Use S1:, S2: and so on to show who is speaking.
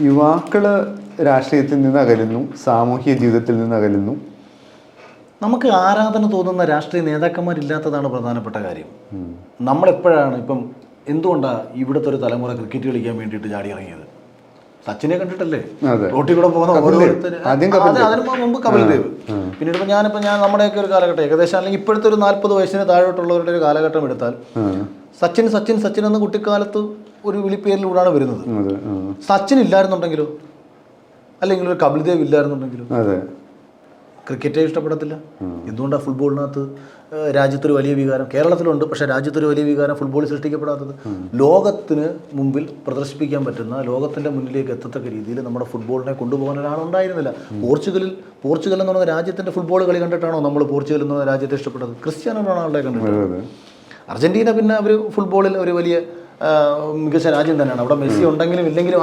S1: യുവാക്കൾ രാഷ്ട്രീയത്തിൽ നിന്ന് അകലുന്നു, സാമൂഹ്യ ജീവിതത്തിൽ നിന്ന് അകലുന്നു.
S2: നമുക്ക് ആരാധന തോന്നുന്ന രാഷ്ട്രീയ നേതാക്കന്മാരില്ലാത്തതാണ് പ്രധാനപ്പെട്ട കാര്യം. നമ്മളെപ്പോഴാണ് ഇപ്പം എന്തുകൊണ്ടാണ് ഇവിടുത്തെ ഒരു തലമുറ ക്രിക്കറ്റ് കളിക്കാൻ വേണ്ടിയിട്ട് ചാടി ഇറങ്ങിയത്? സച്ചിനെ കണ്ടിട്ടല്ലേ റോട്ടിൽ കൂടെ പോകുന്ന ഓരോരുത്തർ. അതിന് മുമ്പ് കപിൽ ദേവ്, പിന്നീട് ഞാൻ നമ്മുടെയൊക്കെ ഒരു കാലഘട്ടം ഏകദേശം, അല്ലെങ്കിൽ ഇപ്പോഴത്തെ ഒരു 40 വയസ്സിന് താഴോട്ടുള്ളവരുടെ ഒരു കാലഘട്ടം എടുത്താൽ സച്ചിൻ സച്ചിൻ സച്ചിൻ എന്ന കുട്ടിക്കാലത്ത് ഒരു വിളിപ്പേരിലൂടെയാണ് വരുന്നത്. സച്ചിൻ ഇല്ലായിരുന്നുണ്ടെങ്കിലോ, അല്ലെങ്കിൽ ഒരു കപിൽ ദേവ് ഇല്ലായിരുന്നുണ്ടെങ്കിലോ ക്രിക്കറ്റേ ഇഷ്ടപ്പെടത്തില്ല. എന്തുകൊണ്ടാണ് ഫുട്ബോളിനകത്ത് രാജ്യത്തൊരു വലിയ വികാരം, കേരളത്തിലുണ്ട്, പക്ഷേ രാജ്യത്തൊരു വലിയ വികാരം ഫുട്ബോളിൽ സൃഷ്ടിക്കപ്പെടാത്തത്? ലോകത്തിന് മുമ്പിൽ പ്രദർശിപ്പിക്കാൻ പറ്റുന്ന, ലോകത്തിൻ്റെ മുന്നിലേക്ക് എത്തത്തക്ക രീതിയിൽ നമ്മുടെ ഫുട്ബോളിനെ കൊണ്ടുപോകാൻ ഒരാളുണ്ടായിരുന്നില്ല. പോർച്ചുഗൽ എന്ന് പറയുന്ന രാജ്യത്തിൻ്റെ ഫുട്ബോൾ കളി കണ്ടിട്ടാണോ നമ്മൾ പോർച്ചുഗൽ എന്ന് പറയുന്ന രാജ്യത്തെ ഇഷ്ടപ്പെട്ടത്? ക്രിസ്ത്യാനോ റൊണാൾഡോയെ കണ്ടിട്ടുണ്ട്. അർജന്റീന പിന്നെ അവർ ഫുട്ബോളിൽ ഒരു വലിയ മികച്ച രാജ്യം തന്നെയാണ്. അവിടെ മെസ്സി ഉണ്ടെങ്കിലും ഇല്ലെങ്കിലും